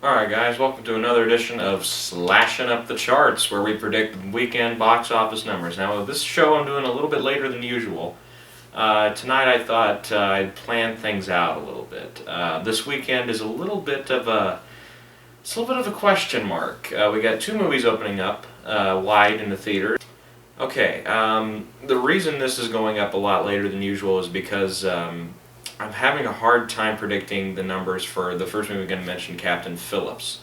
Alright guys, welcome to another edition of Slashing Up the Charts, where we predict weekend box office numbers. Now this show I'm doing a little bit later than usual. Tonight I thought I'd plan things out a little bit. This weekend is a little bit of a question mark. We got two movies opening up wide in the theater. Okay, the reason this is going up a lot later than usual is because I'm having a hard time predicting the numbers for the first movie I'm going to mention, Captain Phillips.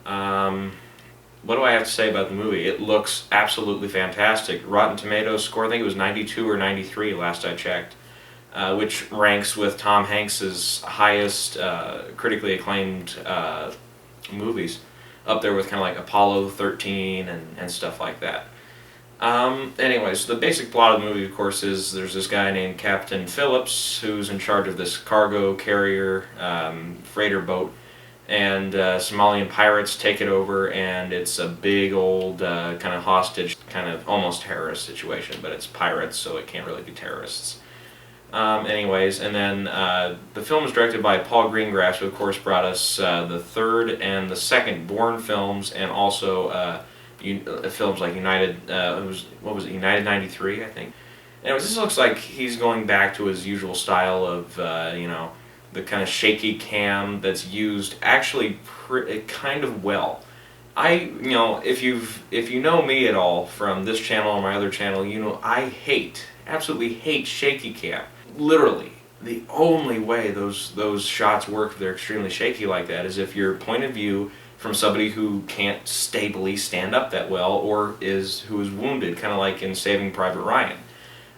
What do I have to say about the movie? It looks absolutely fantastic. Rotten Tomatoes score, I think it was 92 or 93 last I checked, which ranks with Tom Hanks's highest critically acclaimed movies, up there with kind of like Apollo 13 and stuff like that. Anyways, the basic plot of the movie, of course, is there's this guy named Captain Phillips who's in charge of this cargo carrier freighter boat, and Somalian pirates take it over, and it's a big old kind of hostage, kind of almost terrorist situation, but it's pirates, so it can't really be terrorists. Anyways, and then the film is directed by Paul Greengrass, who of course brought us the third and the second Bourne films, and also films like United, United 93, I think. Anyways, this looks like he's going back to his usual style of, the kind of shaky cam that's used actually kind of well. If you know me at all from this channel or my other channel, I absolutely hate shaky cam. Literally, the only way those shots work if they're extremely shaky like that is if your point of view from somebody who can't stably stand up that well, or who is wounded, kind of like in Saving Private Ryan.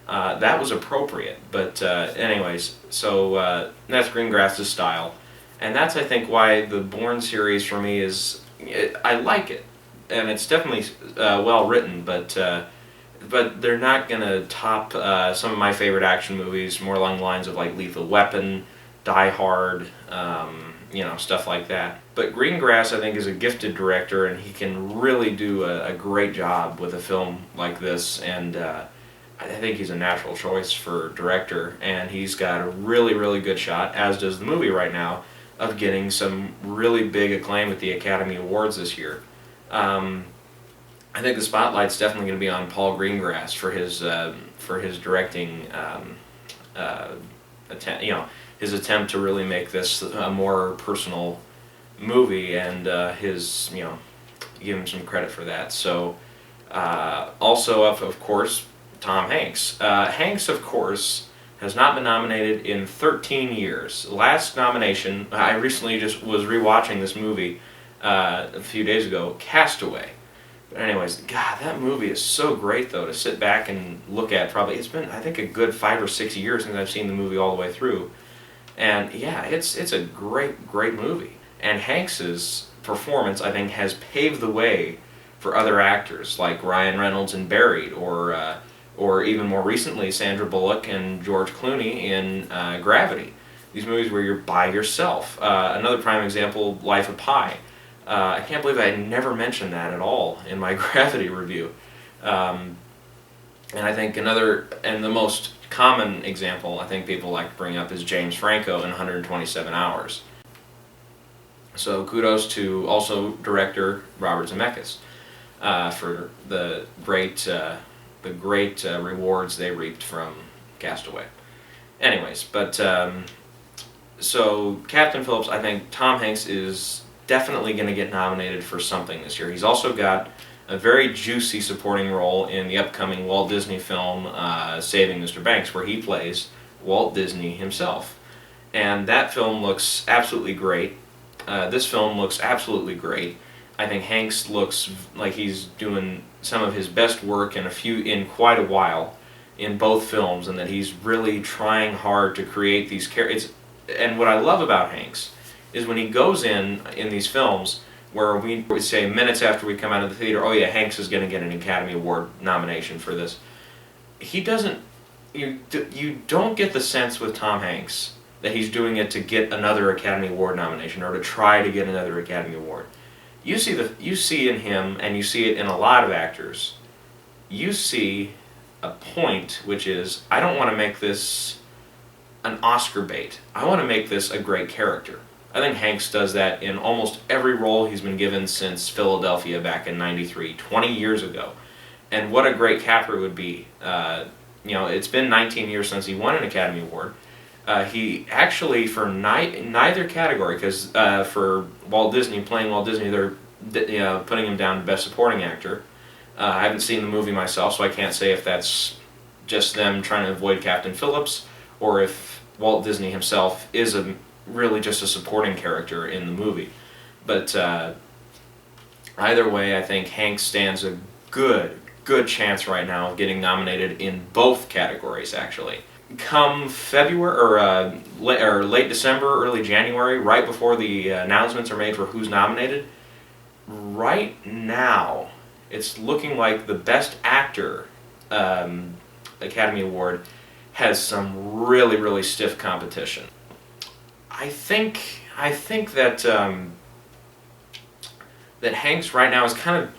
That was appropriate, but anyways, so that's Greengrass's style, and that's, I think, why the Bourne series for me I like it, and it's definitely well written, but they're not gonna top some of my favorite action movies, more along the lines of like Lethal Weapon, Die Hard, stuff like that. But Greengrass, I think, is a gifted director, and he can really do a great job with a film like this, and I think he's a natural choice for director, and he's got a really, really good shot, as does the movie right now, of getting some really big acclaim at the Academy Awards this year. I think the spotlight's definitely going to be on Paul Greengrass for his directing his attempt to really make this a more personal movie, and give him some credit for that. So, also, of course, Tom Hanks. Hanks, of course, has not been nominated in 13 years. Last nomination, I recently just was rewatching this movie a few days ago, Castaway. But anyways, God, that movie is so great, though, to sit back and look at. Probably, it's been, I think, a good 5 or 6 years since I've seen the movie all the way through. And yeah, it's a great, great movie. And Hanks's performance, I think, has paved the way for other actors like Ryan Reynolds in Buried, or even more recently Sandra Bullock and George Clooney in Gravity. These movies where you're by yourself. Another prime example, Life of Pi. I can't believe I never mentioned that at all in my Gravity review. And I think the most common example I think people like to bring up is James Franco in 127 Hours. So kudos to also director Robert Zemeckis for the great rewards they reaped from Castaway. Anyways, so Captain Phillips, I think Tom Hanks is definitely going to get nominated for something this year. He's also got a very juicy supporting role in the upcoming Walt Disney film Saving Mr. Banks, where he plays Walt Disney himself. And that film looks absolutely great. This film looks absolutely great. I think Hanks looks like he's doing some of his best work in quite a while in both films, and that he's really trying hard to create these characters. And what I love about Hanks is when he goes in these films, where we say minutes after we come out of the theater, oh yeah, Hanks is going to get an Academy Award nomination for this. He doesn't. You don't get the sense with Tom Hanks that he's doing it to get another Academy Award nomination or to try to get another Academy Award. You see in him, and you see it in a lot of actors. You see a point, which is, I don't want to make this an Oscar bait. I want to make this a great character. I think Hanks does that in almost every role he's been given since Philadelphia back in '93, 20 years ago. And what a great Capra would be. It's been 19 years since he won an Academy Award. He actually, for neither category, because for Walt Disney, playing Walt Disney, they're putting him down to Best Supporting Actor. I haven't seen the movie myself, so I can't say if that's just them trying to avoid Captain Phillips, or if Walt Disney himself is really just a supporting character in the movie. But either way, I think Hanks stands a good chance right now of getting nominated in both categories, actually. Come February, or late December, early January, right before the announcements are made for who's nominated, right now, it's looking like the Best Actor Academy Award has some really, really stiff competition. I think that that Hanks right now is kind of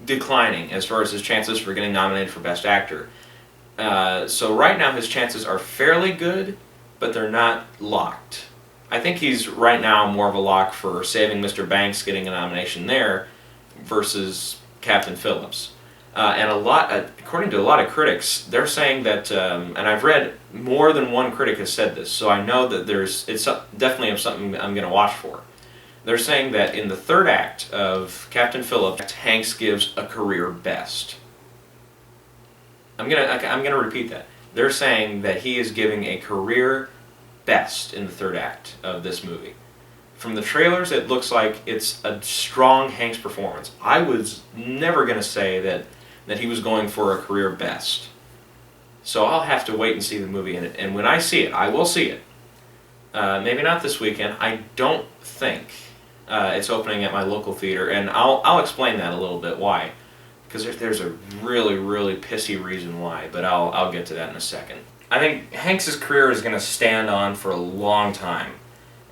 declining as far as his chances for getting nominated for Best Actor. So right now his chances are fairly good, but they're not locked. I think he's right now more of a lock for Saving Mr. Banks getting a nomination there versus Captain Phillips. And according to a lot of critics, they're saying that, and I've read more than one critic has said this, so I know that it's definitely something I'm going to watch for. They're saying that in the third act of Captain Phillips, Hanks gives a career best. I'm gonna repeat that. They're saying that he is giving a career best in the third act of this movie. From the trailers, it looks like it's a strong Hanks performance. I was never gonna say that he was going for a career best. So I'll have to wait and see the movie, and when I see it, I will see it. Maybe not this weekend. I don't think it's opening at my local theater, and I'll explain that a little bit why. Because there's a really, really pissy reason why, but I'll get to that in a second. I think Hanks' career is going to stand on for a long time.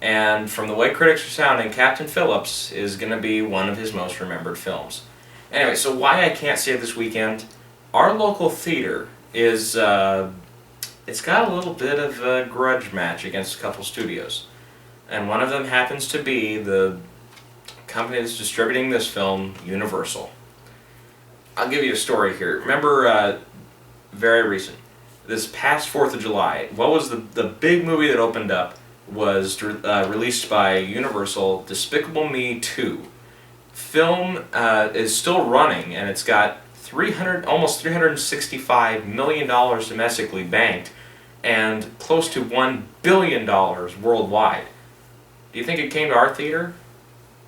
And from the way critics are sounding, Captain Phillips is going to be one of his most remembered films. Anyway, so why I can't see it this weekend, our local theater is, it's got a little bit of a grudge match against a couple studios. And one of them happens to be the company that's distributing this film, Universal. I'll give you a story here. Remember, very recent, this past 4th of July, what was the big movie that opened up was released by Universal, Despicable Me 2. Film is still running, and it's got almost $365 million domestically banked, and close to $1 billion worldwide. Do you think it came to our theater?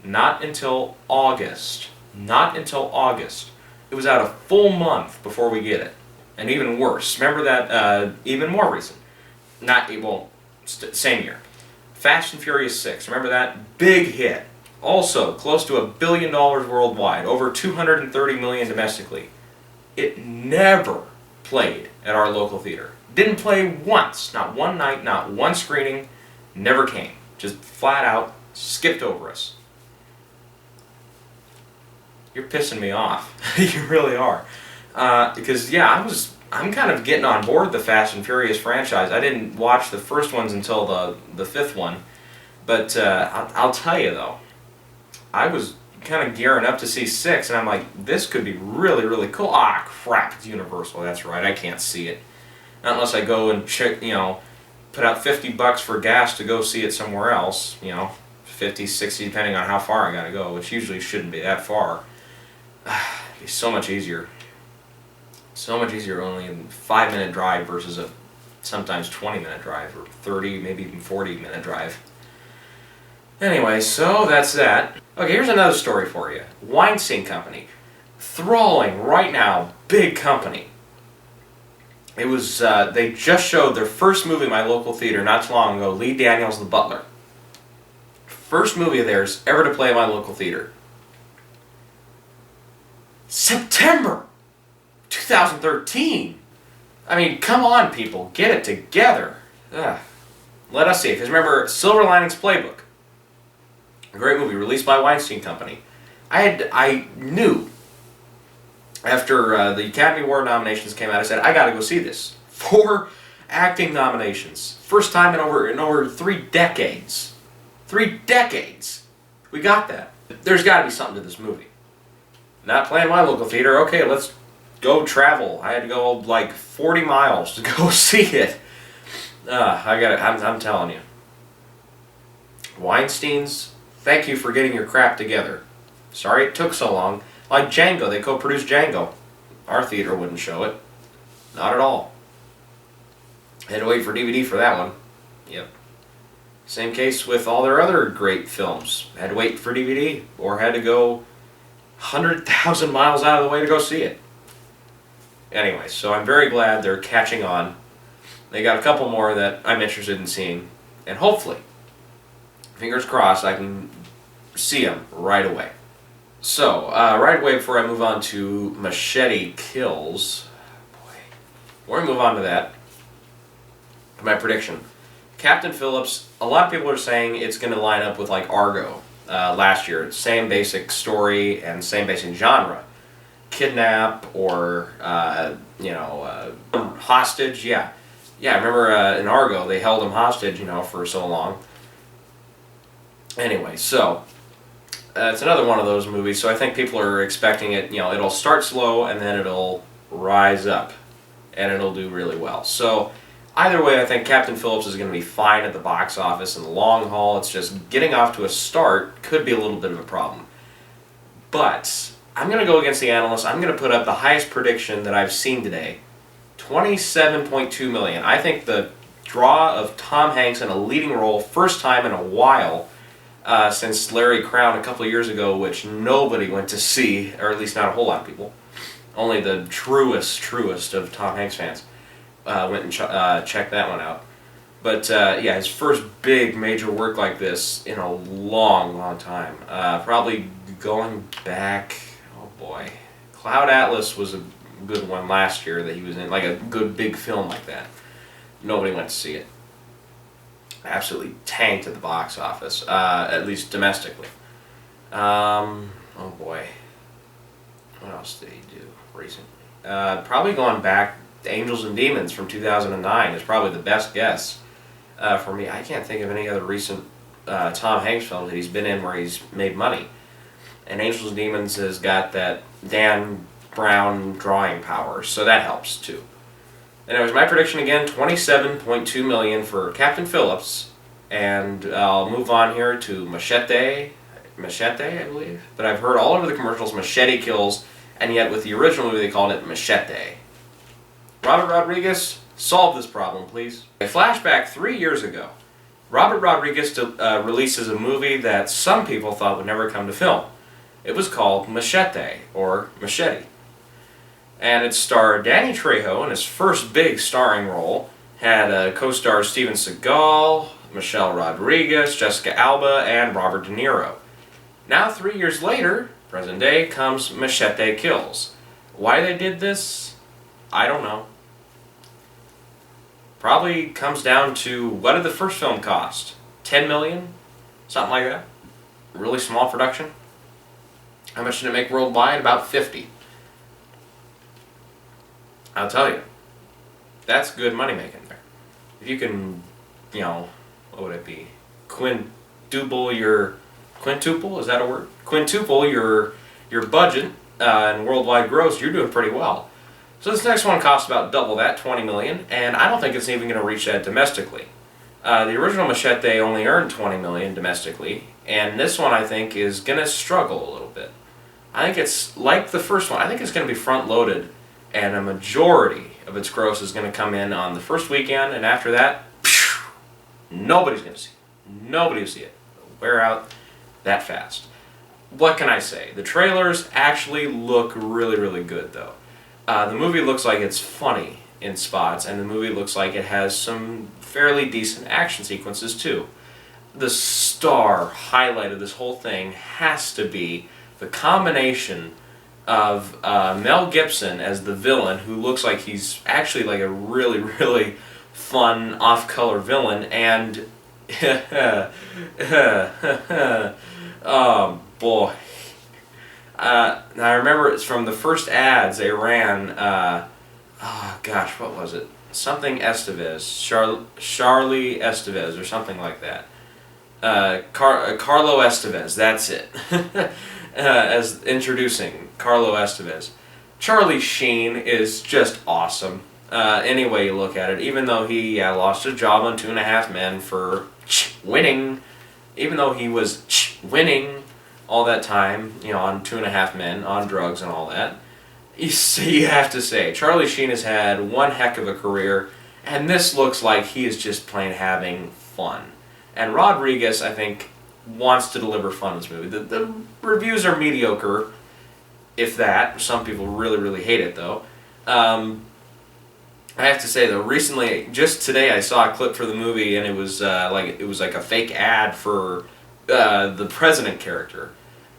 Not until August. Not until August. It was out a full month before we get it. And even worse, remember that, even more recent. Same year. Fast and Furious 6, remember that? Big hit. Also, close to $1 billion worldwide, over $230 million domestically. It never played at our local theater. Didn't play once, not one night, not one screening, never came. Just flat out skipped over us. You're pissing me off. You really are. Because, yeah, I'm kind of getting on board the Fast and Furious franchise. I didn't watch the first ones until the fifth one. But I'll tell you, though, I was kind of gearing up to see 6, and I'm like, this could be really, really cool. Ah, crap, it's Universal. That's right, I can't see it. Not unless I go and check, put out $50 for gas to go see it somewhere else, 50, 60, depending on how far I gotta go, which usually shouldn't be that far. It'd be so much easier. So much easier only a 5-minute drive versus a sometimes 20-minute drive, or 30, maybe even 40-minute drive. Anyway, so that's that. Okay, here's another story for you. Weinstein Company. Thralling right now, big company. It was, they just showed their first movie in my local theater not too long ago, Lee Daniels' The Butler. First movie of theirs ever to play at my local theater. September 2013. I mean, come on, people, get it together. Ugh. Let us see. Because remember, Silver Linings Playbook, a great movie released by Weinstein Company. I knew after the Academy Award nominations came out, I said, I got to go see this. 4 acting nominations, first time in over 3 decades. 3 decades. We got that. There's got to be something to this movie. Not playing my local theater. Okay, let's go travel. I had to go like 40 miles to go see it. I got it. I'm telling you. Weinstein's, thank you for getting your crap together. Sorry it took so long. Like Django, they co-produced Django. Our theater wouldn't show it. Not at all. Had to wait for DVD for that one. Yep. Same case with all their other great films. Had to wait for DVD or had to go 100,000 miles out of the way to go see it. Anyway, so I'm very glad they're catching on. They got a couple more that I'm interested in seeing. And hopefully, fingers crossed, I can see them right away. So, right away before I move on to Machete Kills, before I move on to that, my prediction. Captain Phillips, a lot of people are saying it's going to line up with like Argo last year. Same basic story and same basic genre. Kidnap or, hostage, yeah. Yeah, I remember in Argo they held him hostage, for so long. Anyway, so it's another one of those movies, so I think people are expecting it, it'll start slow and then it'll rise up and it'll do really well. So either way, I think Captain Phillips is going to be fine at the box office in the long haul. It's just getting off to a start could be a little bit of a problem. But I'm going to go against the analysts. I'm going to put up the highest prediction that I've seen today. $27.2 million. I think the draw of Tom Hanks in a leading role, first time in a while, since Larry Crown a couple of years ago, which nobody went to see, or at least not a whole lot of people. Only the truest of Tom Hanks fans went and checked that one out. But yeah, his first big major work like this in a long time. Probably going back, oh boy, Cloud Atlas was a good one last year that he was in, like a good big film like that. Nobody went to see it. Absolutely tanked at the box office, at least domestically. Oh boy, what else did he do recently? Probably going back, Angels and Demons from 2009 is probably the best guess for me. I can't think of any other recent Tom Hanks films that he's been in where he's made money. And Angels and Demons has got that Dan Brown drawing power, so that helps too. Anyways, my prediction again, $27.2 million for Captain Phillips, and I'll move on here to Machete, I believe. But I've heard all over the commercials Machete Kills, and yet with the original movie they called it Machete. Robert Rodriguez, solve this problem, please. A flashback 3 years ago. Robert Rodriguez releases a movie that some people thought would never come to film. It was called Machete, or Machete. And it starred Danny Trejo in his first big starring role. Had co-stars Steven Seagal, Michelle Rodriguez, Jessica Alba, and Robert De Niro. Now 3 years later, present day, comes Machete Kills. Why they did this, I don't know. Probably comes down to, what did the first film cost? $10 million? Something like that. Really small production. How much did it make worldwide? About 50. I'll tell you, that's good money making there. If you can, what would it be? Quintuple, is that a word? Quintuple your budget and worldwide gross, you're doing pretty well. So this next one costs about double that, $20 million, and I don't think it's even going to reach that domestically. The original Machete only earned $20 million domestically, and this one I think is going to struggle a little bit. I think it's like the first one. I think it's going to be front-loaded, and a majority of its gross is going to come in on the first weekend, and after that, nobody's going to see it. Nobody will see it. It'll wear out that fast. What can I say? The trailers actually look really good, though. The movie looks like it's funny in spots, and the movie looks like it has some fairly decent action sequences, too. The star highlight of this whole thing has to be the combination of Mel Gibson as the villain, who looks like he's actually like a really fun off-color villain, and oh boy. Now I remember it's from the first ads they ran, oh gosh, what was it? Something Estevez, Charlie Estevez or something like that. Carlo Estevez, that's it. As introducing Carlo Estevez. Charlie Sheen is just awesome. Any way you look at it, even though he lost his job on Two and a Half Men for winning, even though he was winning all that time, on Two and a Half Men, on drugs and all that, you have to say, Charlie Sheen has had one heck of a career, and this looks like he is just plain having fun. And Rodriguez, I think, wants to deliver fun in this movie. The reviews are mediocre, if that. Some people really, really hate it, though. I have to say, though, recently, just today, I saw a clip for the movie, and it was like a fake ad for the president character.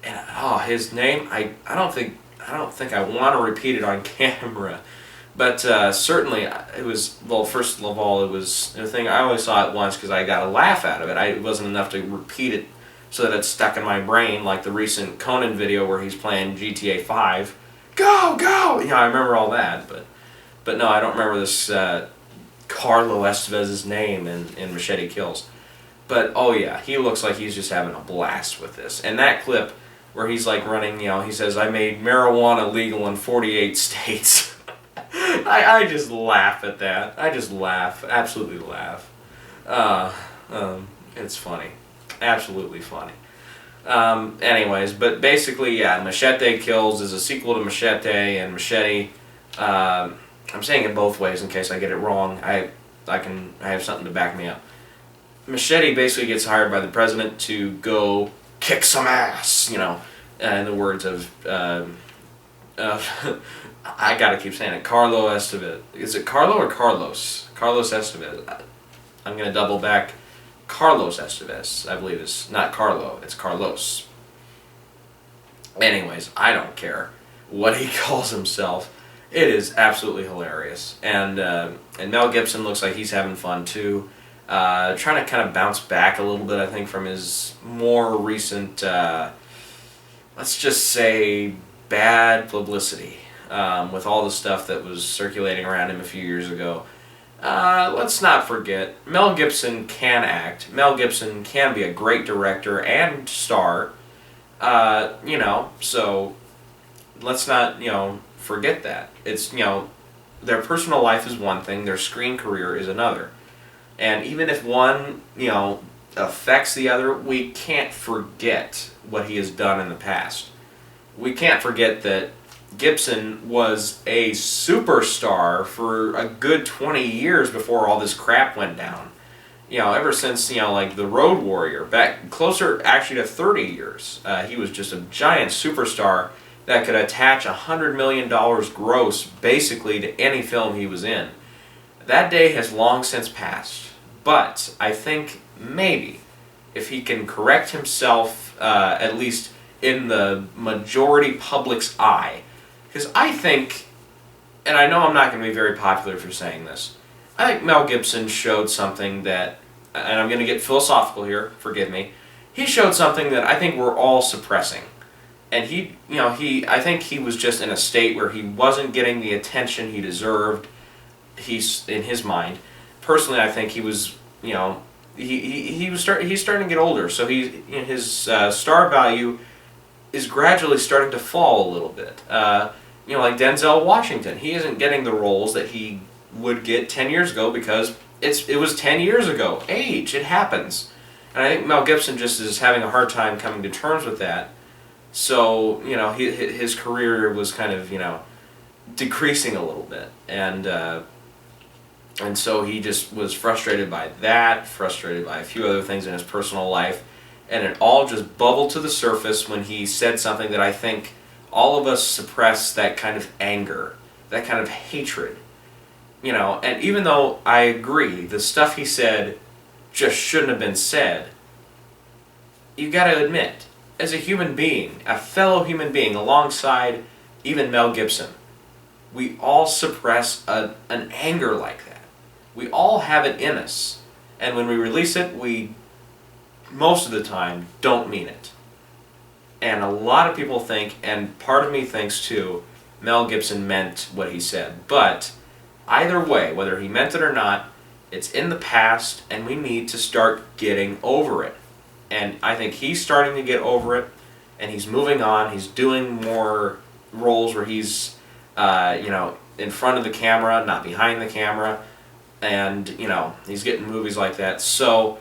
And his name, I don't think I want to repeat it on camera. But certainly, it was, well, first of all, it was a thing, I only saw it once because I got a laugh out of it. It wasn't enough to repeat it so that it's stuck in my brain, like the recent Conan video where he's playing GTA 5. Go, go! I remember all that, but no, I don't remember this Carlo Estevez's name in Machete Kills. But, oh yeah, he looks like he's just having a blast with this. And that clip where he's like running, he says, I made marijuana legal in 48 states. I just laugh at that. I just laugh. Absolutely laugh. It's funny. Absolutely funny. Anyways, but basically, yeah, Machete Kills is a sequel to Machete, and Machete, I'm saying it both ways in case I get it wrong. I have something to back me up. Machete basically gets hired by the president to go kick some ass, in the words of I gotta keep saying it. Carlo Estevez. Is it Carlo or Carlos? Carlos Estevez. I'm gonna double back. Carlos Estevez, I believe, is not Carlo. It's Carlos. Anyways, I don't care what he calls himself. It is absolutely hilarious, and Mel Gibson looks like he's having fun too. Trying to kind of bounce back a little bit, I think, from his more recent, let's just say, bad publicity. With all the stuff that was circulating around him a few years ago. Let's not forget, Mel Gibson can act. Mel Gibson can be a great director and star. So let's not, forget that. It's, their personal life is one thing, their screen career is another. And even if one, affects the other, we can't forget what he has done in the past. We can't forget that Gibson was a superstar for a good 20 years before all this crap went down. Ever since, like The Road Warrior, back closer actually to 30 years, he was just a giant superstar that could attach $100 million gross basically to any film he was in. That day has long since passed, but I think maybe if he can correct himself, at least in the majority public's eye, because I think, and I know I'm not going to be very popular for saying this, I think Mel Gibson showed something that, and I'm going to get philosophical here, forgive me, he showed something that I think we're all suppressing. And I think he was just in a state where he wasn't getting the attention he deserved, in his mind. Personally, I think he was, he's starting to get older, so his star value is gradually starting to fall a little bit. Like Denzel Washington, he isn't getting the roles that he would get 10 years ago because it was 10 years ago. Age, it happens. And I think Mel Gibson just is having a hard time coming to terms with that. So, his career was kind of, decreasing a little bit. And so he just was frustrated by that, frustrated by a few other things in his personal life. And it all just bubbled to the surface when he said something that I think all of us suppress, that kind of anger, that kind of hatred. And even though I agree, the stuff he said just shouldn't have been said, you gotta admit, as a human being, a fellow human being, alongside even Mel Gibson, we all suppress an anger like that. We all have it in us. And when we release it, we, most of the time, don't mean it. And a lot of people think, and part of me thinks too, Mel Gibson meant what he said. But either way, whether he meant it or not, it's in the past, and we need to start getting over it. And I think he's starting to get over it, and he's moving on. He's doing more roles where he's, in front of the camera, not behind the camera, and, he's getting movies like that. So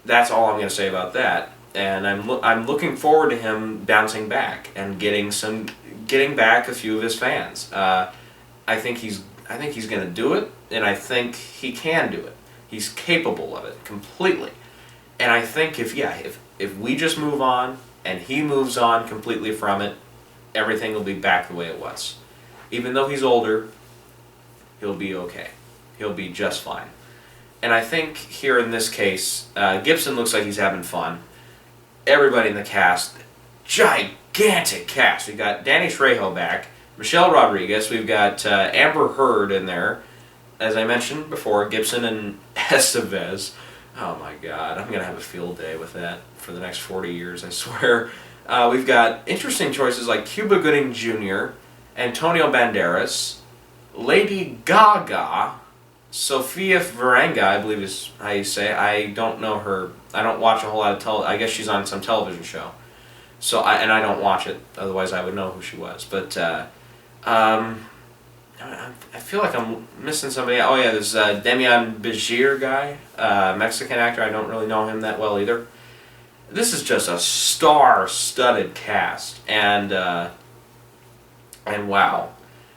that's all I'm going to say about that. And I'm looking forward to him bouncing back and getting back a few of his fans. I think he's going to do it, and I think he can do it. He's capable of it completely. And I think if we just move on and he moves on completely from it, everything will be back the way it was. Even though he's older, he'll be okay. He'll be just fine. And I think here in this case, Gibson looks like he's having fun. Everybody in the cast, gigantic cast. We've got Danny Trejo back, Michelle Rodriguez, we've got Amber Heard in there. As I mentioned before, Gibson and Estevez. Oh my God, I'm going to have a field day with that for the next 40 years, I swear. We've got interesting choices like Cuba Gooding Jr., Antonio Banderas, Lady Gaga, Sofia Vergara, I believe is how you say it. I don't know her. I don't watch a whole lot of I guess she's on some television show. And I don't watch it, otherwise I would know who she was. But I feel like I'm missing somebody. Oh yeah, there's Demian Bichir guy, Mexican actor. I don't really know him that well either. This is just a star-studded cast, and wow,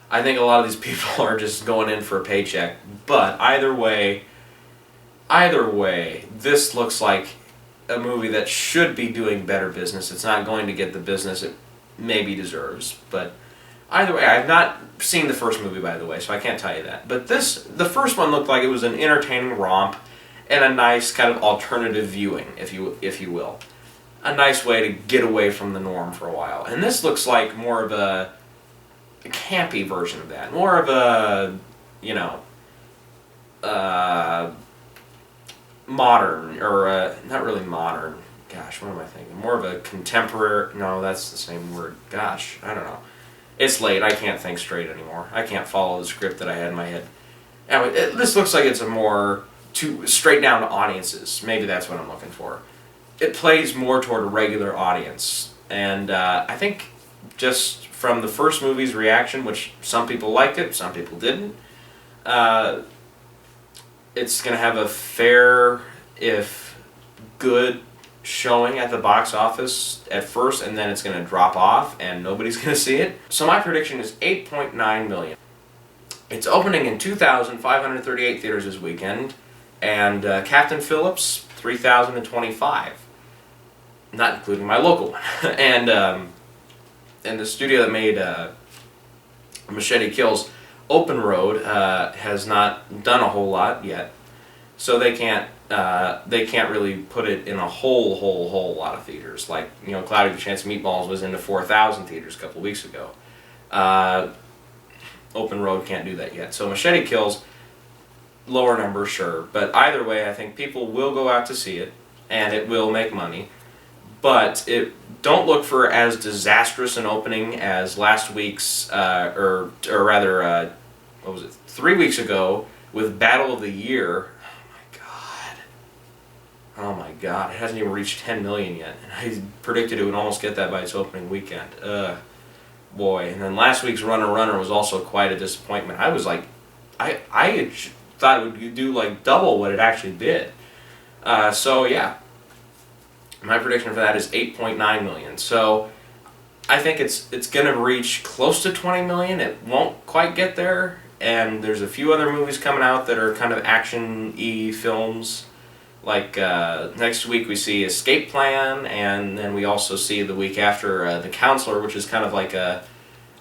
I think a lot of these people are just going in for a paycheck. But either way, this looks like a movie that should be doing better business. It's not going to get the business it maybe deserves, but either way, I've not seen the first movie, by the way, so I can't tell you that. But the first one looked like it was an entertaining romp and a nice kind of alternative viewing, if you will. A nice way to get away from the norm for a while. And this looks like more of a campy version of that. More of a, modern, or not really modern. Gosh, what am I thinking? More of a contemporary, no, that's the same word. Gosh, I don't know. It's late. I can't think straight anymore. I can't follow the script that I had in my head. Anyway, this looks like it's a more straight down to audiences. Maybe that's what I'm looking for. It plays more toward a regular audience. And I think just from the first movie's reaction, which some people liked it, some people didn't, it's going to have a fair, if good, showing at the box office at first, and then it's going to drop off and nobody's going to see it. So my prediction is 8.9 million. It's opening in 2,538 theaters this weekend, and Captain Phillips 3,025, not including my local one. And the studio that made Machete Kills, Open Road, has not done a whole lot yet, so they can't really put it in a whole lot of theaters. Like, Cloudy with a Chance of Meatballs was into 4,000 theaters a couple weeks ago. Open Road can't do that yet. So Machete Kills, lower number, sure. But either way, I think people will go out to see it, and it will make money. But don't look for as disastrous an opening as last week's, or rather, 3 weeks ago with Battle of the Year. Oh my God, it hasn't even reached 10 million yet, and I predicted it would almost get that by its opening weekend. Boy. And then last week's Runner Runner was also quite a disappointment. I was like, I thought it would do like double what it actually did. So yeah, my prediction for that is 8.9 million. So I think it's going to reach close to 20 million. It won't quite get there, and there's a few other movies coming out that are kind of action-y films. Like next week we see Escape Plan, and then we also see the week after The Counselor, which is kind of like I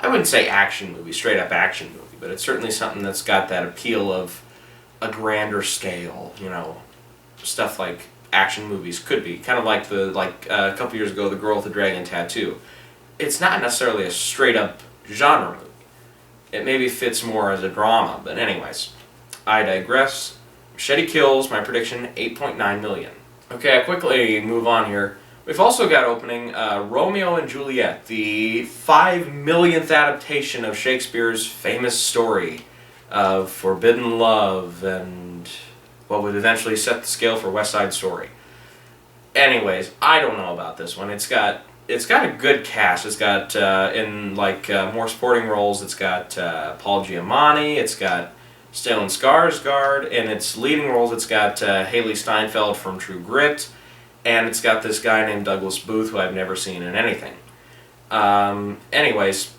wouldn't say action movie, straight up action movie, but it's certainly something that's got that appeal of a grander scale, stuff like action movies could be. Kind of like a couple years ago, The Girl with the Dragon Tattoo. It's not necessarily a straight up genre movie. It maybe fits more as a drama, but anyways, I digress. Machete Kills, my prediction, 8.9 million. Okay, I quickly move on here. We've also got opening Romeo and Juliet, the 5 millionth adaptation of Shakespeare's famous story of forbidden love and what would eventually set the scale for West Side Story. anyways, I don't know about this one. It's got a good cast. It's got in like more sporting roles. It's got Paul Giamatti. It's got Stellan Skarsgård. In its leading roles, it's got Haley Steinfeld from True Grit, and it's got this guy named Douglas Booth, who I've never seen in anything. Anyways,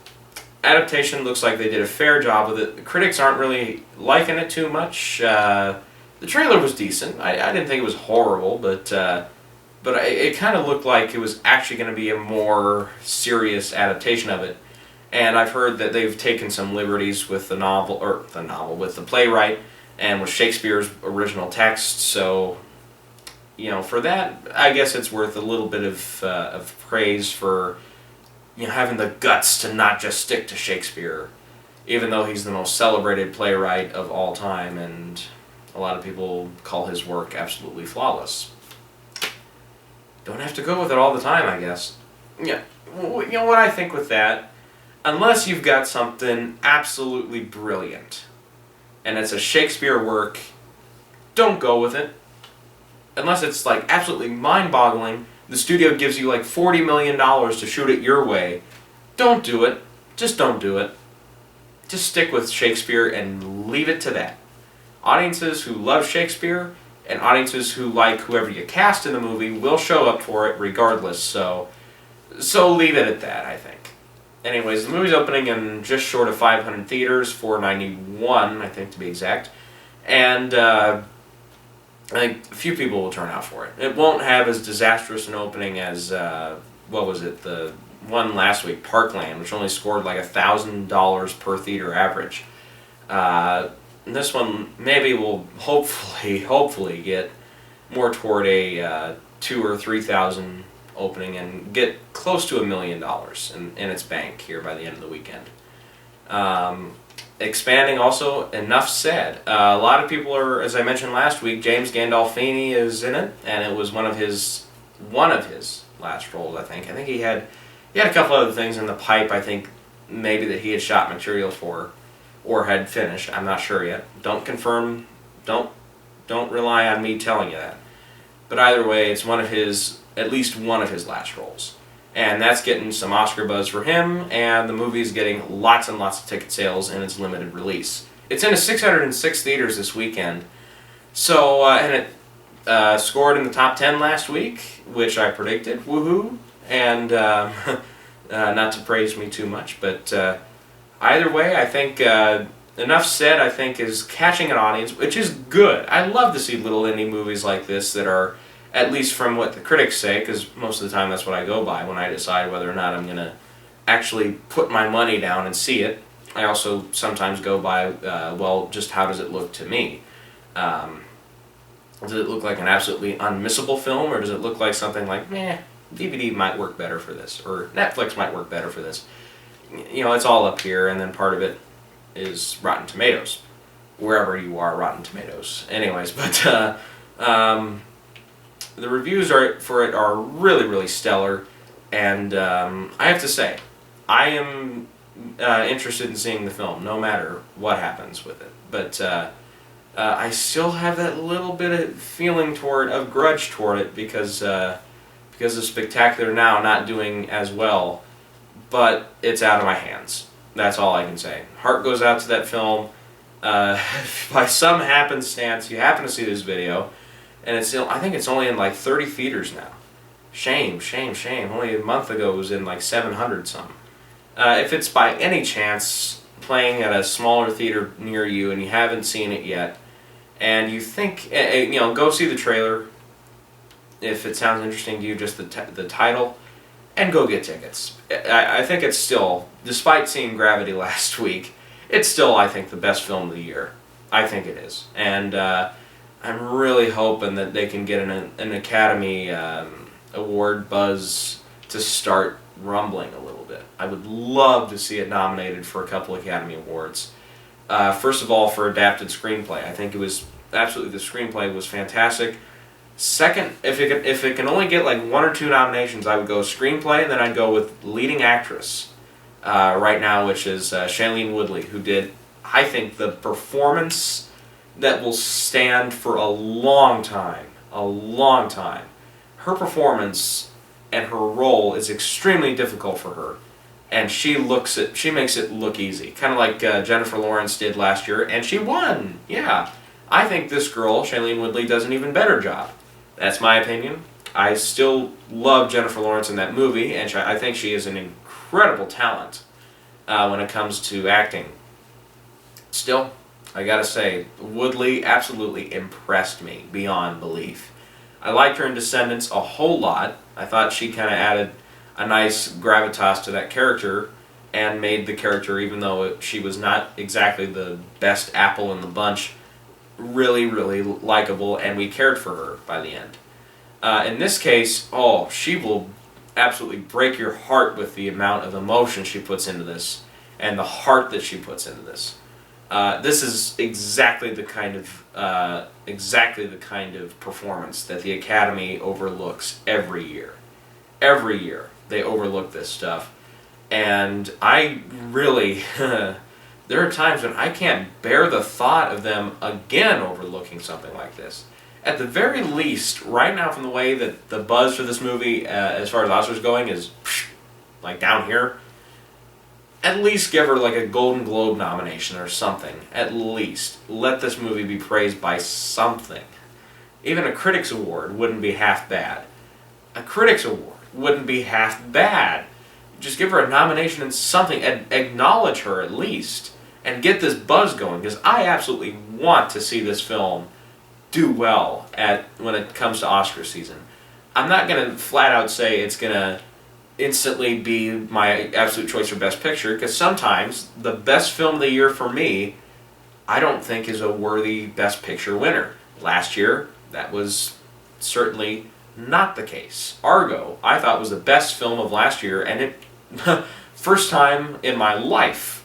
adaptation looks like they did a fair job with it. The critics aren't really liking it too much. The trailer was decent. I didn't think it was horrible, but it kind of looked like it was actually going to be a more serious adaptation of it. And I've heard that they've taken some liberties with with the playwright, and with Shakespeare's original text. So, for that, I guess it's worth a little bit of praise for, having the guts to not just stick to Shakespeare, even though he's the most celebrated playwright of all time, and a lot of people call his work absolutely flawless. Don't have to go with it all the time, I guess. Yeah, what I think with that, unless you've got something absolutely brilliant, and it's a Shakespeare work, don't go with it. Unless it's like absolutely mind-boggling, the studio gives you like $40 million to shoot it your way, don't do it. Just don't do it. Just stick with Shakespeare and leave it to that. Audiences who love Shakespeare and audiences who like whoever you cast in the movie will show up for it regardless, so leave it at that, I think. Anyways, the movie's opening in just short of 500 theaters, 491, I think to be exact, and I think a few people will turn out for it. It won't have as disastrous an opening as, the one last week, Parkland, which only scored like $1,000 per theater average. This one maybe will hopefully get more toward a 2,000 or 3,000 opening and get close to $1 million in its bank here by the end of the weekend. Expanding also, Enough Said. A lot of people are, as I mentioned last week, James Gandolfini is in it, and it was one of his last roles, I think. I think he had a couple other things in the pipe, I think, maybe that he had shot material for, or had finished. I'm not sure yet. Don't confirm, don't rely on me telling you that. But either way, it's at least one of his last roles. And that's getting some Oscar buzz for him, and the movie is getting lots and lots of ticket sales in its limited release. It's in 606 theaters this weekend, so, and it scored in the top 10 last week, which I predicted, woohoo, and not to praise me too much, but either way, I think Enough Said, I think, is catching an audience, which is good. I love to see little indie movies like this that are, at least from what the critics say, because most of the time that's what I go by when I decide whether or not I'm going to actually put my money down and see it. I also sometimes go by, just how does it look to me? Does it look like an absolutely unmissable film, or does it look like something like, DVD might work better for this, or Netflix might work better for this? It's all up here, and then part of it is Rotten Tomatoes, wherever you are, Rotten Tomatoes. Anyways, but the reviews for it are really, really stellar, and I have to say, I am interested in seeing the film, no matter what happens with it. But I still have that little bit of feeling of grudge toward it because of Spectacular Now not doing as well. But it's out of my hands. That's all I can say. Heart goes out to that film. By some happenstance, you happen to see this video, and I think it's only in like 30 theaters now. Shame. Only a month ago it was in like 700 some. If it's by any chance playing at a smaller theater near you and you haven't seen it yet, and you think, go see the trailer. If it sounds interesting to you, just the title, and go get tickets. I think it's still, despite seeing Gravity last week, it's still, I think, the best film of the year. I think it is. And I'm really hoping that they can get an Academy Award buzz to start rumbling a little bit. I would love to see it nominated for a couple Academy Awards. First of all, for adapted screenplay. I think it was absolutely, the screenplay was fantastic. Second, if it can only get like 1 or 2 nominations, I would go screenplay, and then I'd go with leading actress right now, which is Shailene Woodley, who did, I think, the performance that will stand for a long time. her performance and her role is extremely difficult for her, and she makes it look easy, kind of like Jennifer Lawrence did last year, and she won. Yeah, I think this girl, Shailene Woodley, does an even better job. That's my opinion. I still love Jennifer Lawrence in that movie, and I think she is an incredible talent when it comes to acting. Still, I gotta say, Woodley absolutely impressed me beyond belief. I liked her in Descendants a whole lot. I thought she kind of added a nice gravitas to that character and made the character, even though she was not exactly the best apple in the bunch, really, really likable, and we cared for her by the end. In this case, she will absolutely break your heart with the amount of emotion she puts into this and the heart that she puts into this. This is exactly the kind of performance that the Academy overlooks every year. Every year they overlook this stuff, and I really there are times when I can't bear the thought of them again overlooking something like this. At the very least, right now, from the way that the buzz for this movie, as far as Oscars going, is like down here, at least give her like a Golden Globe nomination or something. At least let this movie be praised by something. Even a Critics Award wouldn't be half bad. A Critics Award wouldn't be half bad. Just give her a nomination in something, and acknowledge her at least, and get this buzz going, because I absolutely want to see this film do well when it comes to Oscar season. I'm not going to flat out say it's going to instantly be my absolute choice for Best Picture, because sometimes the best film of the year for me, I don't think is a worthy Best Picture winner. Last year, that was certainly not the case. Argo, I thought, was the best film of last year, and it first time in my life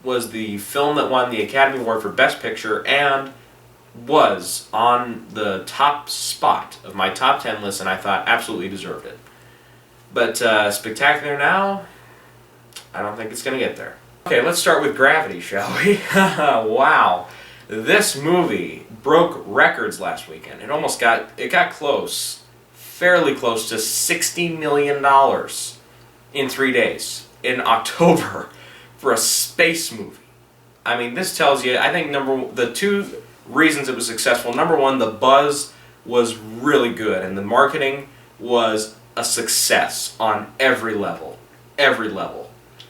was the film that won the Academy Award for Best Picture and was on the top spot of my top 10 list, and I thought absolutely deserved it. But Spectacular Now, I don't think it's going to get there. Okay, let's start with Gravity, shall we? Wow. This movie broke records last weekend. It got close, fairly close to $60 million in 3 days, in October, for a space movie. I mean, this tells you, I think, the two reasons it was successful. Number one, the buzz was really good, and the marketing was a success on every level. Every level.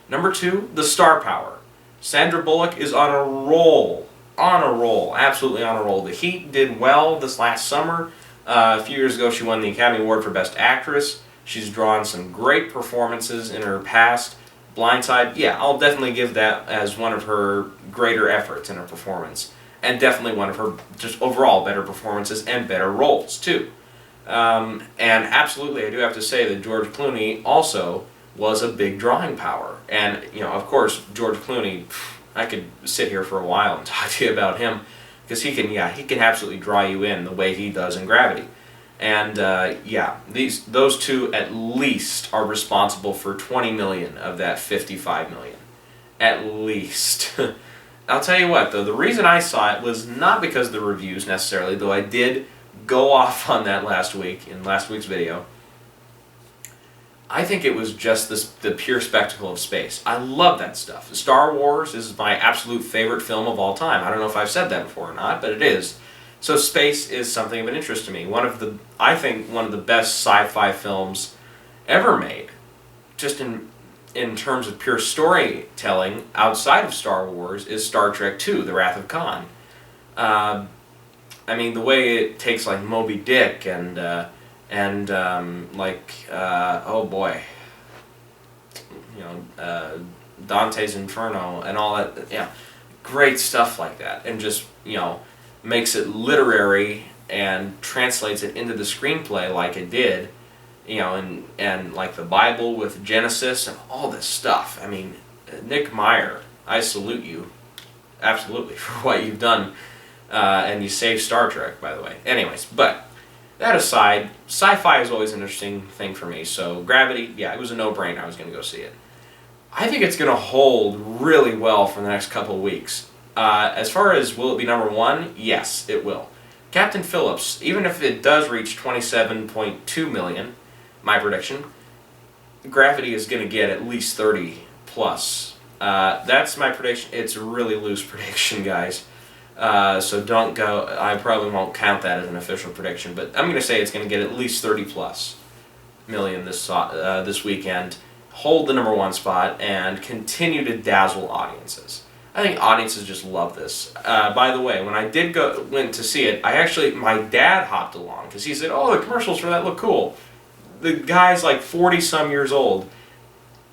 Number two, the star power. Sandra Bullock is on a roll. On a roll. Absolutely on a roll. The Heat did well this last summer. A few years ago, she won the Academy Award for Best Actress. She's drawn some great performances in her past. Blindside, yeah, I'll definitely give that as one of her greater efforts in her performance. And definitely one of her just overall better performances and better roles, too. And absolutely, I do have to say that George Clooney also was a big drawing power. And, of course, George Clooney, I could sit here for a while and talk to you about him, because he can absolutely draw you in the way he does in Gravity. And, those two at least are responsible for 20 million of that 55 million. At least. I'll tell you what, though, the reason I saw it was not because of the reviews necessarily, though I did go off on that last week, in last week's video. I think it was just the pure spectacle of space. I love that stuff. Star Wars is my absolute favorite film of all time. I don't know if I've said that before or not, but it is. So space is something of an interest to me. I think one of the best sci-fi films ever made, just in terms of pure storytelling outside of Star Wars, is Star Trek II, The Wrath of Khan. I mean, the way it takes like Moby Dick and Dante's Inferno and all that, great stuff like that, and just, makes it literary and translates it into the screenplay like it did, and like the Bible with Genesis and all this stuff. I mean, Nick Meyer, I salute you, absolutely, for what you've done, and you saved Star Trek, by the way. Anyways, but that aside, sci-fi is always an interesting thing for me, so Gravity, it was a no-brainer. I was going to go see it. I think it's going to hold really well for the next couple of weeks. As far as will it be number one, yes, it will. Captain Phillips, even if it does reach 27.2 million, my prediction, Gravity is going to get at least 30 plus. That's my prediction. It's a really loose prediction, guys. So don't go. I probably won't count that as an official prediction, but I'm going to say it's going to get at least 30 plus million this weekend. Hold the number one spot and continue to dazzle audiences. I think audiences just love this. By the way, when I went to see it, my dad hopped along because he said, "Oh, the commercials for that look cool." The guy's like 40-some years old,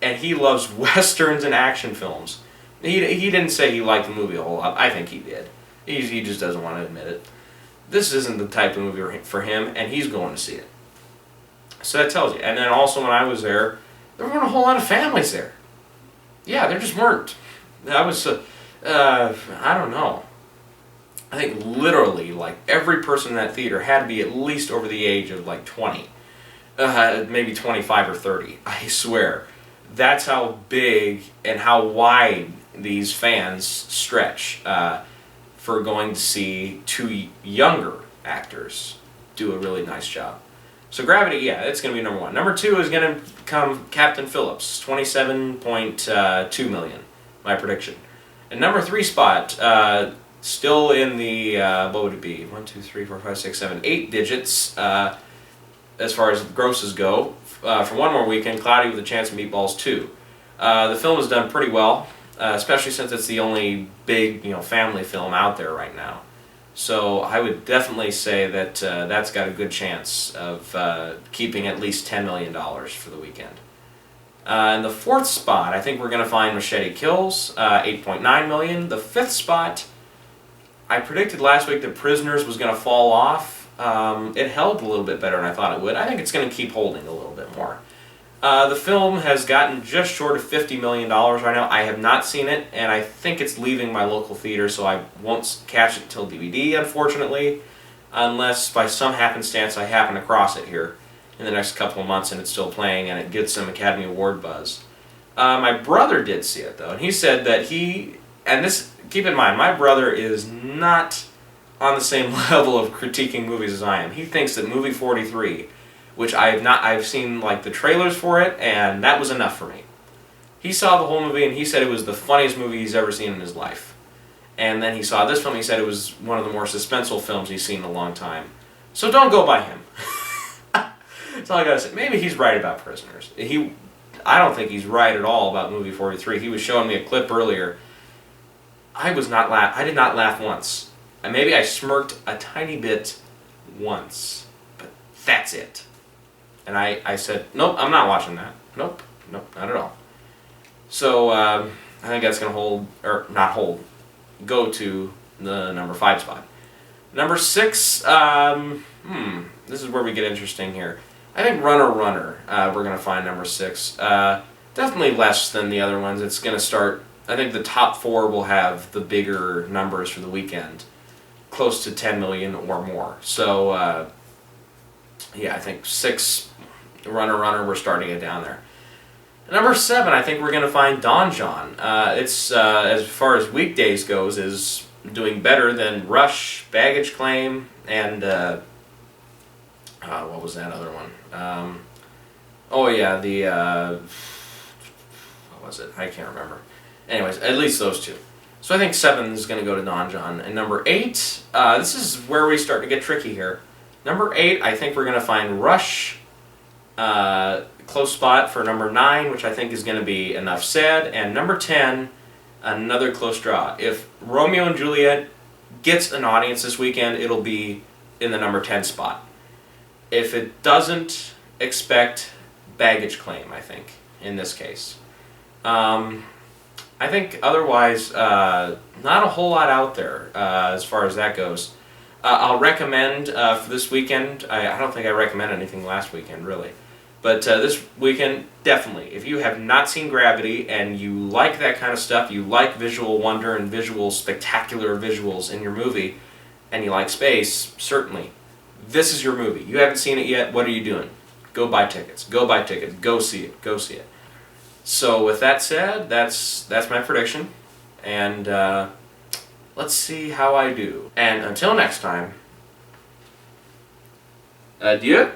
and he loves westerns and action films. He didn't say he liked the movie a whole lot. I think he did. He just doesn't want to admit it. This isn't the type of movie for him, and he's going to see it. So that tells you. And then also when I was there weren't a whole lot of families there. Yeah, there just weren't. I was, I don't know. I think literally, like, every person in that theater had to be at least over the age of, like, 20. Maybe 25 or 30. I swear. That's how big and how wide these fans stretch for going to see two younger actors do a really nice job. So Gravity, yeah, it's going to be number one. Number two is going to come Captain Phillips, 27.2 million, my prediction. And number three spot, still in the, what would it be? 1, 2, 3, 4, 5, 6, 7, 8 digits as far as grosses go. For one more weekend, Cloudy with a Chance of Meatballs 2. The film has done pretty well, especially since it's the only big, family film out there right now. So I would definitely say that that's got a good chance of keeping at least $10 million for the weekend. In the fourth spot, I think we're going to find Machete Kills, 8.9 million. The fifth spot, I predicted last week that Prisoners was going to fall off. It held a little bit better than I thought it would. I think it's going to keep holding a little bit more. The film has gotten just short of $50 million right now. I have not seen it, and I think it's leaving my local theater, so I won't catch it till DVD, unfortunately, unless by some happenstance I happen across it here in the next couple of months and it's still playing and it gets some Academy Award buzz. My brother did see it, though, and he said that keep in mind, my brother is not on the same level of critiquing movies as I am. He thinks that movie 43, which I've seen like the trailers for it, and that was enough for me. He saw the whole movie and he said it was the funniest movie he's ever seen in his life. And then he saw this film, he said it was one of the more suspenseful films he's seen in a long time. So don't go by him. That's all I gotta say. Maybe he's right about Prisoners. I don't think he's right at all about movie 43. He was showing me a clip earlier. I did not laugh once. And maybe I smirked a tiny bit once. But that's it. And I said, nope, I'm not watching that. Nope, not at all. So I think that's going to go to the number 5 spot. Number 6, this is where we get interesting here. I think Runner, we're going to find number 6. Definitely less than the other ones. It's going to start, I think the top 4 will have the bigger numbers for the weekend. Close to 10 million or more. So, yeah, I think 6, Runner, we're starting it down there. Number 7, I think we're going to find Don Jon. It's, as far as weekdays goes, is doing better than Rush, Baggage Claim, and, what was that other one? What was it? I can't remember. Anyways, at least those 2. So I think 7 is going to go to Don Jon. And number 8, this is where we start to get tricky here. Number 8, I think we're going to find Rush. Close spot for number 9, which I think is going to be Enough Said. And number 10, another close draw. If Romeo and Juliet gets an audience this weekend, it'll be in the number 10 spot. If it doesn't, expect Baggage Claim, I think, in this case. I think otherwise, not a whole lot out there as far as that goes. I'll recommend for this weekend, I don't think I recommended anything last weekend, really. But this weekend, definitely. If you have not seen Gravity and you like that kind of stuff, you like visual wonder and spectacular visuals in your movie, and you like space, certainly, this is your movie. You haven't seen it yet, what are you doing? Go buy tickets. Go buy tickets. Go see it. Go see it. So with that said, that's my prediction. And let's see how I do. And until next time, Adieu.